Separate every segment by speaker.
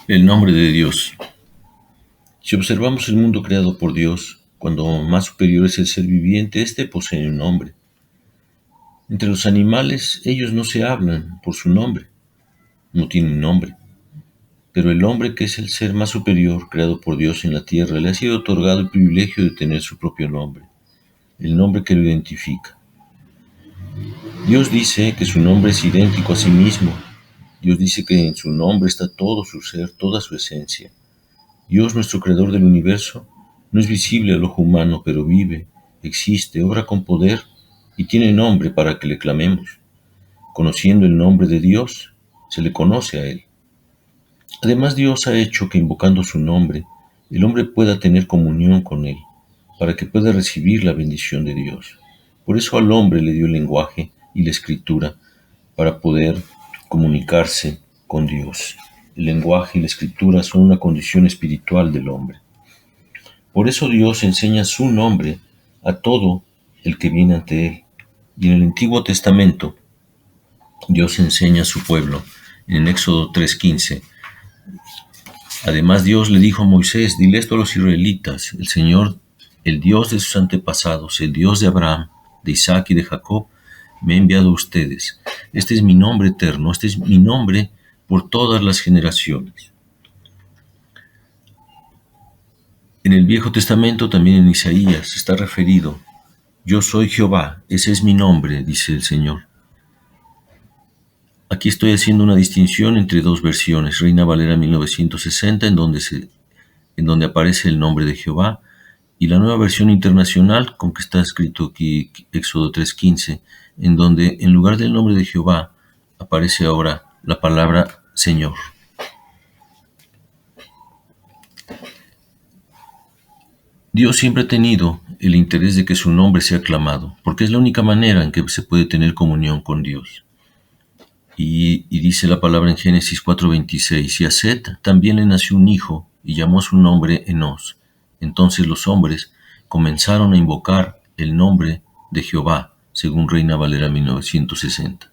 Speaker 1: El nombre de Dios. Si observamos el mundo creado por Dios, cuando más superior es el ser viviente, éste posee un nombre. Entre los animales, ellos no se hablan por su nombre, no tienen nombre. Pero el hombre, que es el ser más superior creado por Dios en la tierra, le ha sido otorgado el privilegio de tener su propio nombre, el nombre que lo identifica. Dios dice que su nombre es idéntico a sí mismo. Dios dice que en su nombre está todo su ser, toda su esencia. Dios, nuestro creador del universo, no es visible al ojo humano, pero vive, existe, obra con poder y tiene nombre para que le clamemos. Conociendo el nombre de Dios, se le conoce a Él. Además, Dios ha hecho que invocando su nombre, el hombre pueda tener comunión con Él, para que pueda recibir la bendición de Dios. Por eso al hombre le dio el lenguaje y la escritura para poder comunicarse con Dios. El lenguaje y la escritura son una condición espiritual del hombre. Por eso Dios enseña su nombre a todo el que viene ante Él. Y en el Antiguo Testamento, Dios enseña a su pueblo. En Éxodo 3:15, además Dios le dijo a Moisés: dile esto a los israelitas: el Señor, el Dios de sus antepasados, el Dios de Abraham, de Isaac y de Jacob, me ha enviado a ustedes. Este es mi nombre eterno, este es mi nombre por todas las generaciones. En el Viejo Testamento, también en Isaías, está referido: yo soy Jehová, ese es mi nombre, dice el Señor. Aquí estoy haciendo una distinción entre dos versiones: Reina Valera 1960, en donde aparece el nombre de Jehová, y la Nueva Versión Internacional, con que está escrito aquí Éxodo 3:15, en donde en lugar del nombre de Jehová aparece ahora la palabra Señor. Dios siempre ha tenido el interés de que su nombre sea aclamado, porque es la única manera en que se puede tener comunión con Dios. Y dice la palabra en Génesis 4:26, y a Set también le nació un hijo, y llamó su nombre Enos. Entonces los hombres comenzaron a invocar el nombre de Jehová, según Reina Valera 1960.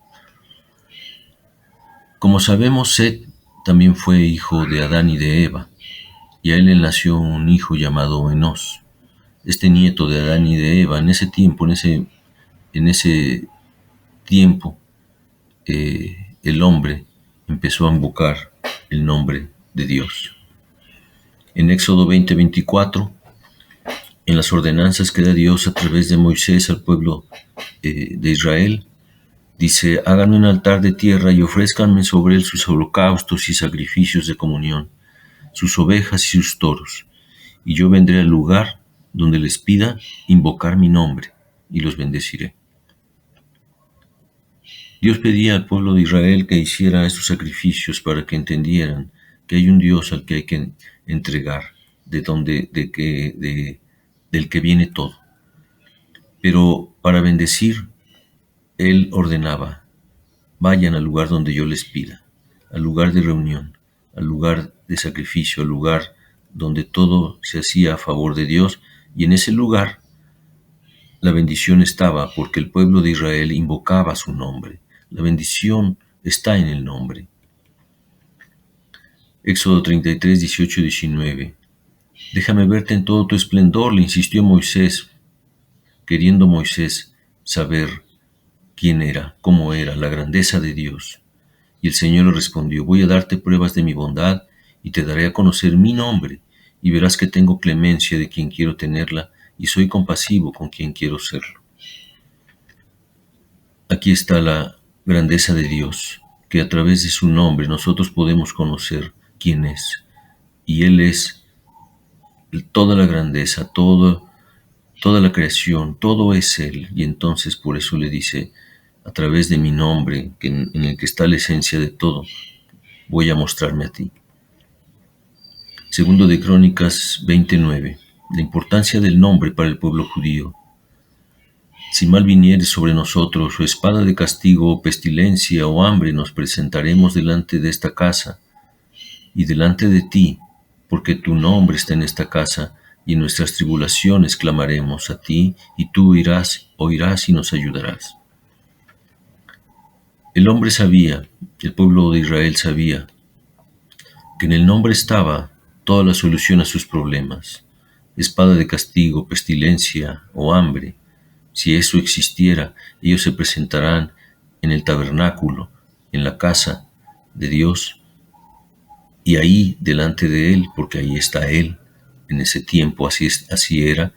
Speaker 1: Como sabemos, Set también fue hijo de Adán y de Eva, y a él le nació un hijo llamado Enos. Este nieto de Adán y de Eva, en ese tiempo, el hombre empezó a invocar el nombre de Dios. En Éxodo 20:24, en las ordenanzas que da Dios a través de Moisés al pueblo de Israel, dice: hagan un altar de tierra y ofrézcanme sobre él sus holocaustos y sacrificios de comunión, sus ovejas y sus toros, y yo vendré al lugar donde les pida invocar mi nombre, y los bendeciré. Dios pedía al pueblo de Israel que hiciera estos sacrificios para que entendieran que hay un Dios al que hay que entregar, del que viene todo. Pero para bendecir, Él ordenaba: vayan al lugar donde yo les pida, al lugar de reunión, al lugar de sacrificio, al lugar donde todo se hacía a favor de Dios, y en ese lugar la bendición estaba, porque el pueblo de Israel invocaba su nombre. La bendición está en el nombre. Éxodo 33, 18 y 19. Déjame verte en todo tu esplendor, le insistió Moisés, queriendo Moisés saber quién era, cómo era, la grandeza de Dios. Y el Señor le respondió: voy a darte pruebas de mi bondad y te daré a conocer mi nombre, y verás que tengo clemencia de quien quiero tenerla, y soy compasivo con quien quiero serlo. Aquí está la grandeza de Dios, que a través de su nombre nosotros podemos conocer quién es. Y Él es toda la grandeza, toda la creación, todo es Él. Y entonces por eso le dice: a través de mi nombre, en el que está la esencia de todo, voy a mostrarme a ti. Segundo de Crónicas 29. La importancia del nombre para el pueblo judío. Si mal viniere sobre nosotros, o espada de castigo, o pestilencia, o hambre, nos presentaremos delante de esta casa y delante de ti, porque tu nombre está en esta casa, y en nuestras tribulaciones clamaremos a ti, y tú oirás y nos ayudarás. El hombre sabía, el pueblo de Israel sabía, que en el nombre estaba toda la solución a sus problemas. Espada de castigo, pestilencia o hambre. Si eso existiera, ellos se presentarán en el tabernáculo, en la casa de Dios, y ahí delante de Él, porque ahí está Él. En ese tiempo así era.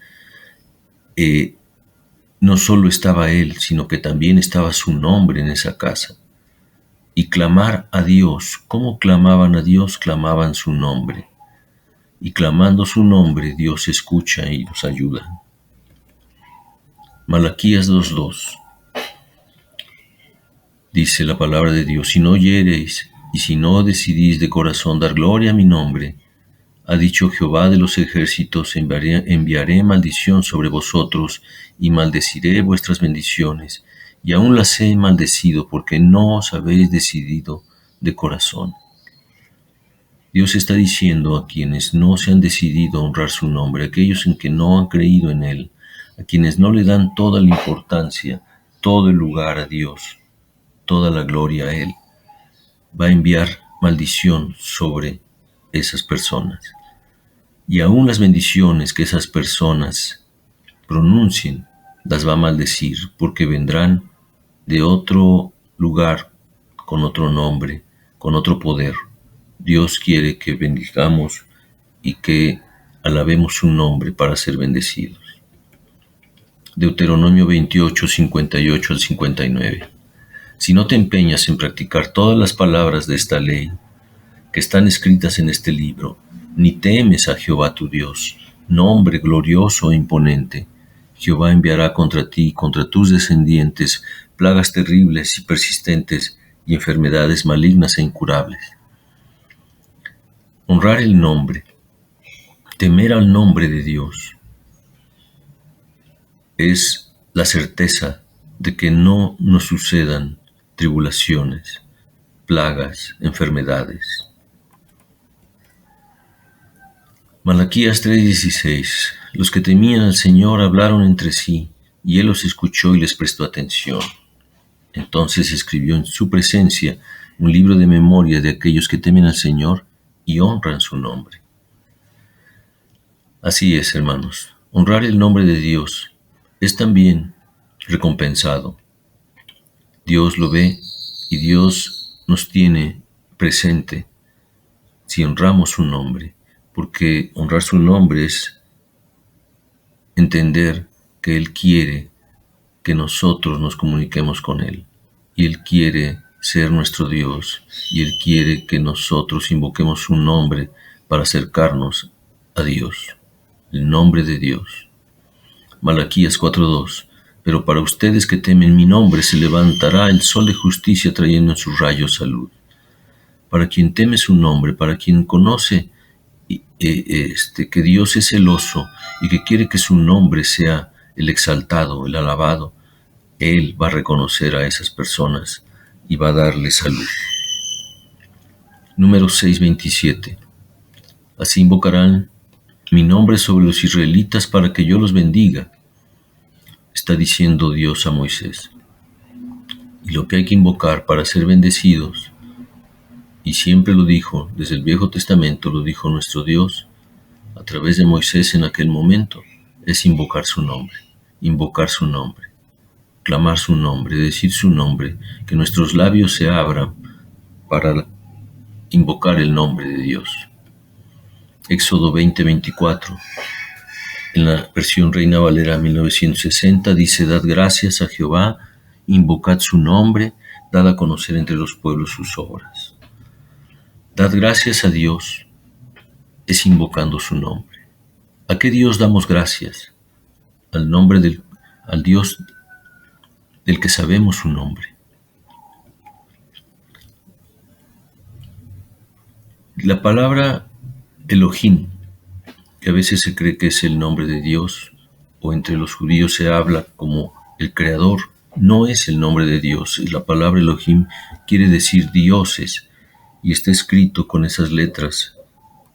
Speaker 1: No solo estaba Él, sino que también estaba su nombre en esa casa. Y clamar a Dios. ¿Cómo clamaban a Dios? Clamaban su nombre. Y clamando su nombre, Dios escucha y los ayuda. Malaquías 2:2. Dice la palabra de Dios: si no oyereis y si no decidís de corazón dar gloria a mi nombre, ha dicho Jehová de los ejércitos, enviaré maldición sobre vosotros y maldeciré vuestras bendiciones, y aún las he maldecido porque no os habéis decidido de corazón. Dios está diciendo a quienes no se han decidido a honrar su nombre, a aquellos en que no han creído en Él, a quienes no le dan toda la importancia, todo el lugar a Dios, toda la gloria a Él, va a enviar maldición sobre esas personas. Y aún las bendiciones que esas personas pronuncien, las va a maldecir, porque vendrán de otro lugar, con otro nombre, con otro poder. Dios quiere que bendigamos y que alabemos su nombre para ser bendecidos. Deuteronomio 28, 58 al 59. Si no te empeñas en practicar todas las palabras de esta ley que están escritas en este libro, ni temes a Jehová tu Dios, nombre glorioso e imponente, Jehová enviará contra ti y contra tus descendientes plagas terribles y persistentes y enfermedades malignas e incurables. Honrar el nombre, temer al nombre de Dios, es la certeza de que no nos sucedan tribulaciones, plagas, enfermedades. Malaquías 3:16. Los que temían al Señor hablaron entre sí, y Él los escuchó y les prestó atención. Entonces escribió en su presencia un libro de memoria de aquellos que temen al Señor y honran su nombre. Así es, hermanos, honrar el nombre de Dios es también recompensado. Dios lo ve y Dios nos tiene presente si honramos su nombre, porque honrar su nombre es entender que Él quiere que nosotros nos comuniquemos con Él, y Él quiere ser nuestro Dios, y Él quiere que nosotros invoquemos su nombre para acercarnos a Dios, el nombre de Dios. Malaquías 4:2. Pero para ustedes que temen mi nombre se levantará el sol de justicia trayendo en sus rayos salud. Para quien teme su nombre, para quien conoce que Dios es celoso y que quiere que su nombre sea el exaltado, el alabado, Él va a reconocer a esas personas y va a darles salud. Número 6:27. Así invocarán mi nombre sobre los israelitas para que yo los bendiga, está diciendo Dios a Moisés. Y lo que hay que invocar para ser bendecidos, y siempre lo dijo, desde el Viejo Testamento lo dijo nuestro Dios, a través de Moisés en aquel momento, es invocar su nombre, clamar su nombre, decir su nombre, que nuestros labios se abran para invocar el nombre de Dios. Éxodo 20:24. En la versión Reina Valera 1960 dice: dad gracias a Jehová, invocad su nombre, dad a conocer entre los pueblos sus obras. Dad gracias a Dios es invocando su nombre. ¿A qué Dios damos gracias? Al Dios del que sabemos su nombre. La palabra Elohim, que a veces se cree que es el nombre de Dios, o entre los judíos se habla como el Creador, no es el nombre de Dios. La palabra Elohim quiere decir dioses, y está escrito con esas letras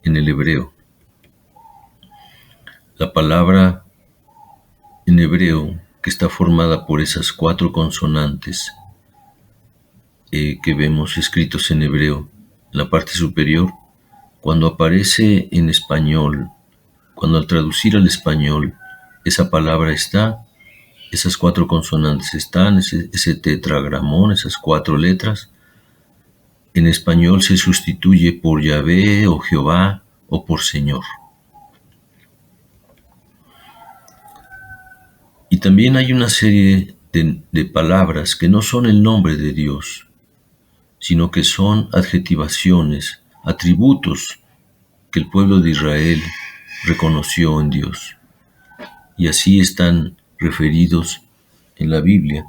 Speaker 1: en el hebreo. La palabra en hebreo, que está formada por esas 4 consonantes que vemos escritos en hebreo, en la parte superior, Cuando aparece en español, cuando al traducir al español esa palabra está, esas 4 consonantes están, ese tetragramón, esas 4 letras, en español se sustituye por Yahvé o Jehová o por Señor. Y también hay una serie de palabras que no son el nombre de Dios, sino que son adjetivaciones, atributos que el pueblo de Israel reconoció en Dios. Y así están referidos en la Biblia,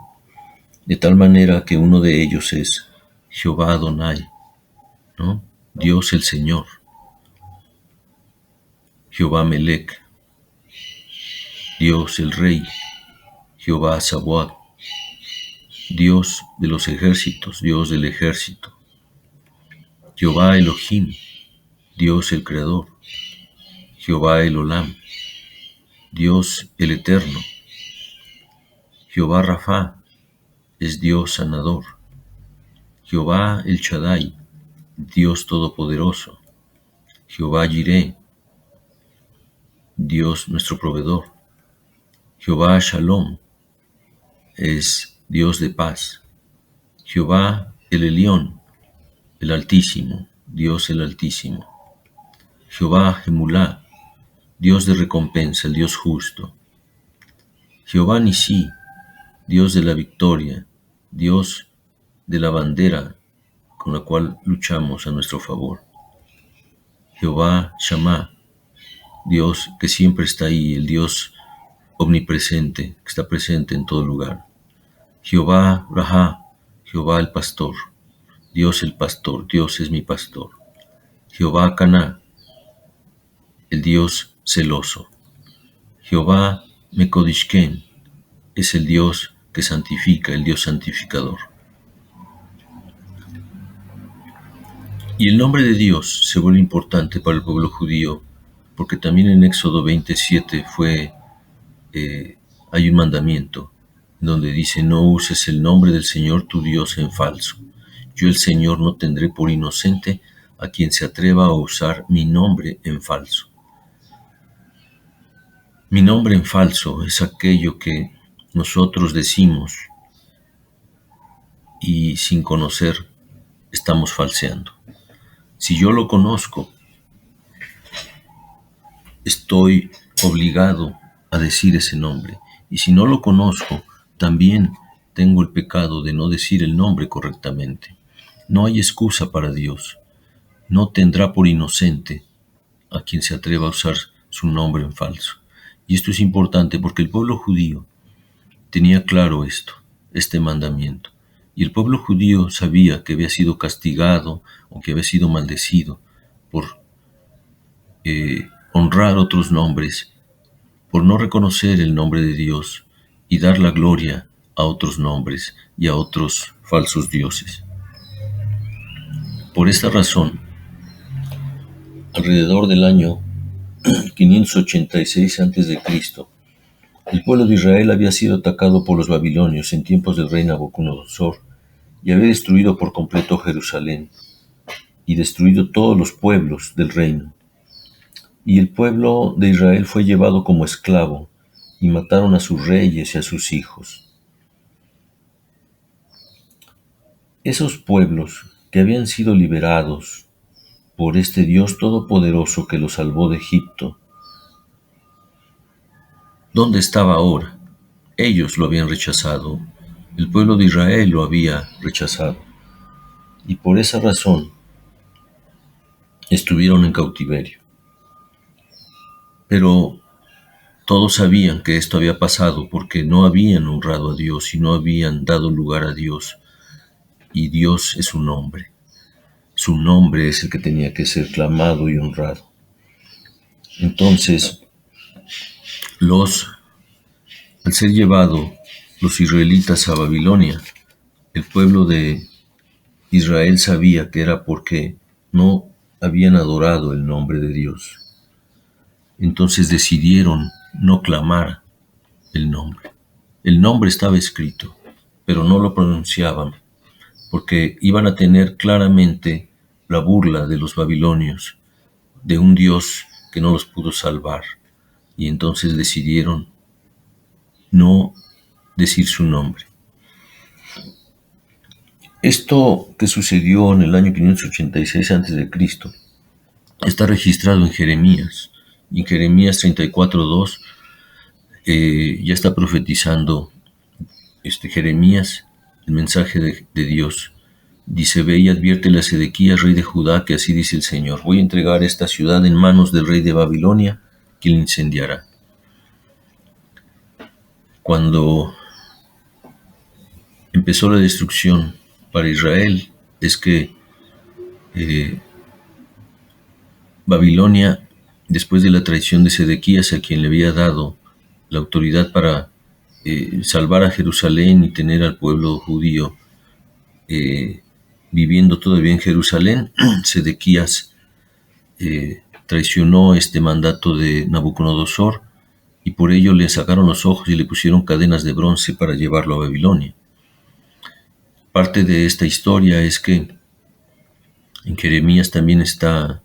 Speaker 1: de tal manera que uno de ellos es Jehová Adonai, ¿no? Dios el Señor, Jehová Melech, Dios el Rey, Jehová Sabaoth, Dios de los ejércitos, Dios del ejército, Jehová Elohim, Dios el Creador, Jehová el Olam, Dios el Eterno, Jehová Rafa, es Dios sanador, Jehová el Shaddai, Dios todopoderoso, Jehová Jireh, Dios nuestro proveedor, Jehová Shalom, es Dios de paz, Jehová el Elión, el Altísimo, Dios el Altísimo, Jehová Gemulá, Dios de recompensa, el Dios justo, Jehová Nisí, Dios de la victoria, Dios de la bandera con la cual luchamos a nuestro favor, Jehová Shammah, Dios que siempre está ahí, el Dios omnipresente, que está presente en todo lugar, Jehová Raha, Jehová el pastor, Dios el pastor, Dios es mi pastor, Jehová Caná, el Dios celoso, Jehová Mekodishken, es el Dios que santifica, el Dios santificador. Y el nombre de Dios se vuelve importante para el pueblo judío, porque también en Éxodo 27 hay un mandamiento donde dice: no uses el nombre del Señor tu Dios en falso. Yo el Señor no tendré por inocente a quien se atreva a usar mi nombre en falso. Mi nombre en falso es aquello que nosotros decimos y sin conocer estamos falseando. Si yo lo conozco, estoy obligado a decir ese nombre. Y si no lo conozco, también tengo el pecado de no decir el nombre correctamente. No hay excusa para Dios. No tendrá por inocente a quien se atreva a usar su nombre en falso. Y esto es importante porque el pueblo judío tenía claro este mandamiento. Y el pueblo judío sabía que había sido castigado o que había sido maldecido por honrar otros nombres, por no reconocer el nombre de Dios y dar la gloria a otros nombres y a otros falsos dioses. Por esta razón, alrededor del año 586 a.C., el pueblo de Israel había sido atacado por los babilonios en tiempos del rey Nabucodonosor y había destruido por completo Jerusalén y destruido todos los pueblos del reino. Y el pueblo de Israel fue llevado como esclavo y mataron a sus reyes y a sus hijos. Esos pueblos que habían sido liberados por este Dios todopoderoso que los salvó de Egipto, ¿dónde estaba ahora? Ellos lo habían rechazado, el pueblo de Israel lo había rechazado, y por esa razón estuvieron en cautiverio. Pero todos sabían que esto había pasado porque no habían honrado a Dios y no habían dado lugar a Dios, y Dios es un nombre. Su nombre es el que tenía que ser clamado y honrado. Entonces, al ser llevado los israelitas a Babilonia, el pueblo de Israel sabía que era porque no habían adorado el nombre de Dios. Entonces decidieron no clamar el nombre. El nombre estaba escrito, pero no lo pronunciaban, porque iban a tener claramente la burla de los babilonios de un Dios que no los pudo salvar, y entonces decidieron no decir su nombre. Esto que sucedió en el año 586 a.C. está registrado en Jeremías. Y en Jeremías 34:2 ya está profetizando Jeremías el mensaje de Dios. Dice: ve y adviértele a Sedequías, rey de Judá, que así dice el Señor: voy a entregar esta ciudad en manos del rey de Babilonia, que la incendiará. Cuando empezó la destrucción para Israel, es que Babilonia, después de la traición de Sedequías, a quien le había dado la autoridad para salvar a Jerusalén y tener al pueblo judío viviendo todavía en Jerusalén, Sedequías traicionó este mandato de Nabucodonosor, y por ello le sacaron los ojos y le pusieron cadenas de bronce para llevarlo a Babilonia. Parte de esta historia es que en Jeremías también está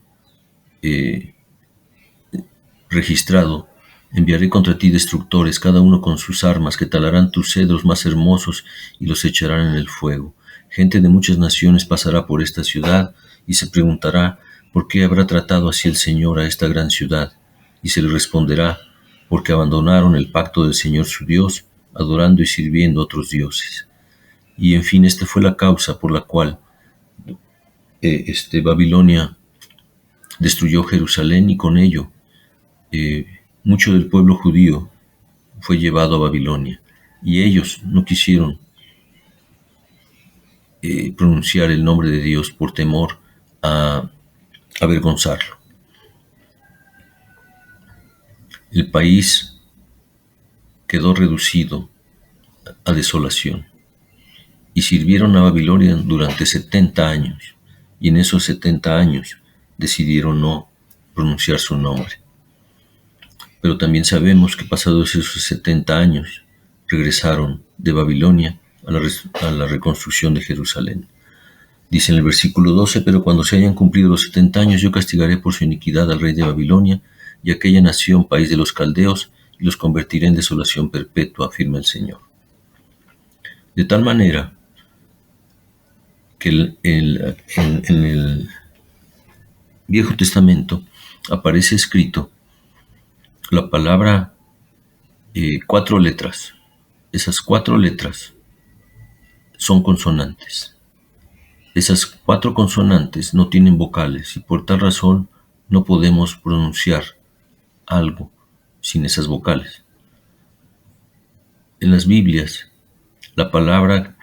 Speaker 1: registrado: enviaré contra ti destructores, cada uno con sus armas, que talarán tus cedros más hermosos y los echarán en el fuego. Gente de muchas naciones pasará por esta ciudad y se preguntará: ¿por qué habrá tratado así el Señor a esta gran ciudad? Y se le responderá: porque abandonaron el pacto del Señor su Dios, adorando y sirviendo a otros dioses. Y en fin, esta fue la causa por la cual Babilonia destruyó Jerusalén, y con ello mucho del pueblo judío fue llevado a Babilonia, y ellos no quisieron pronunciar el nombre de Dios por temor a avergonzarlo. El país quedó reducido a desolación, y sirvieron a Babilonia durante 70 años, y en esos 70 años decidieron no pronunciar su nombre. Pero también sabemos que pasados esos 70 años regresaron de Babilonia a la reconstrucción de Jerusalén. Dice en el versículo 12: pero cuando se hayan cumplido los 70 años, yo castigaré por su iniquidad al rey de Babilonia y a aquella nación, país de los caldeos, y los convertiré en desolación perpetua, afirma el Señor. De tal manera que en el Viejo Testamento aparece escrito la palabra 4 letras. Esas 4 letras son consonantes. Esas 4 consonantes no tienen vocales, y por tal razón no podemos pronunciar algo sin esas vocales. En las Biblias, la palabra,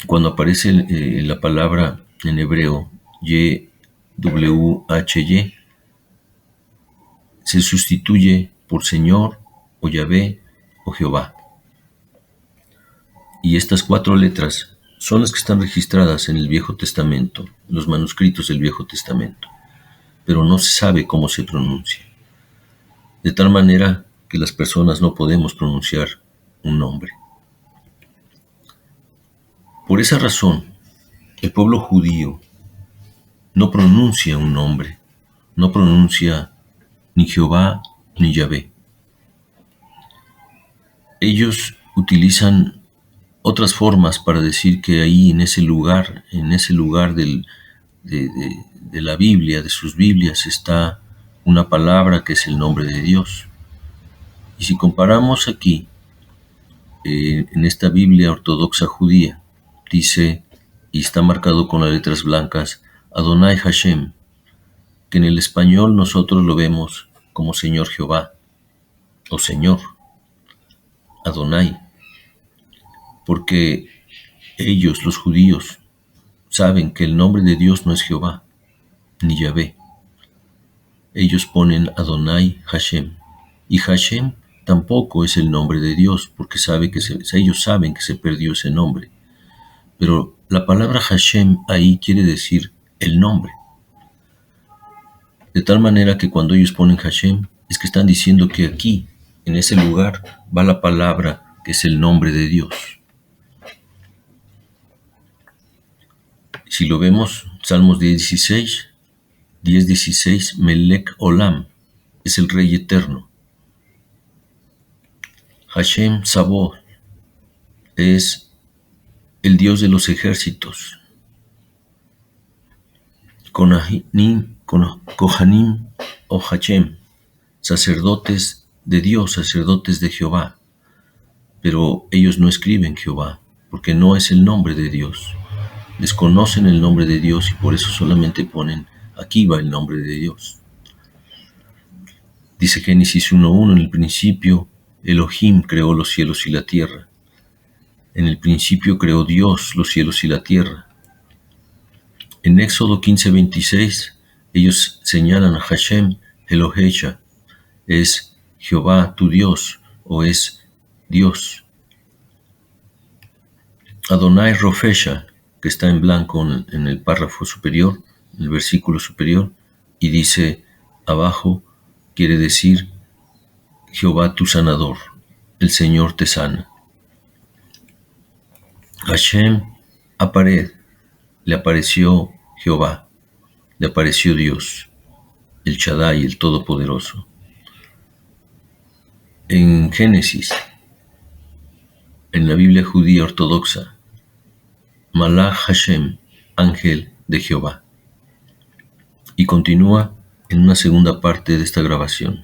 Speaker 1: cuando aparece la palabra en hebreo YHWH, se sustituye por Señor o Yahvé o Jehová. Y estas 4 letras son las que están registradas en el Viejo Testamento, en los manuscritos del Viejo Testamento, pero no se sabe cómo se pronuncia. De tal manera que las personas no podemos pronunciar un nombre. Por esa razón, el pueblo judío no pronuncia un nombre, no pronuncia ni Jehová ni Yahvé. Ellos utilizan otras formas para decir que ahí en ese lugar de la Biblia, de sus Biblias, está una palabra que es el nombre de Dios. Y si comparamos aquí, en esta Biblia ortodoxa judía, dice, y está marcado con las letras blancas, Adonai Hashem, que en el español nosotros lo vemos como Señor Jehová o Señor, Adonai, porque ellos, los judíos, saben que el nombre de Dios no es Jehová ni Yahvé. Ellos ponen Adonai Hashem, y Hashem tampoco es el nombre de Dios, porque ellos saben que se perdió ese nombre. Pero la palabra Hashem ahí quiere decir el nombre. De tal manera que cuando ellos ponen Hashem, es que están diciendo que aquí, en ese lugar, va la palabra que es el nombre de Dios. Si lo vemos, Salmos 16 10:16, Melech Olam, es el Rey eterno. Hashem Sabaoth es el Dios de los ejércitos. Kohanim o Hashem, sacerdotes de Dios, sacerdotes de Jehová. Pero ellos no escriben Jehová, porque no es el nombre de Dios. Desconocen el nombre de Dios y por eso solamente ponen, aquí va el nombre de Dios. Dice Génesis 1:1, en el principio Elohim creó los cielos y la tierra. En el principio creó Dios los cielos y la tierra. En Éxodo 15:26, ellos señalan a Hashem Elohecha, es Jehová tu Dios, o es Dios. Adonai Rofesha, que está en blanco en el párrafo superior, en el versículo superior, y dice abajo, quiere decir Jehová tu sanador, el Señor te sana. Hashem Apared, le apareció Jehová, le apareció Dios, el Shaddai, el Todopoderoso. En Génesis, en la Biblia judía ortodoxa, Malach Hashem, ángel de Jehová. Y continúa en una segunda parte de esta grabación.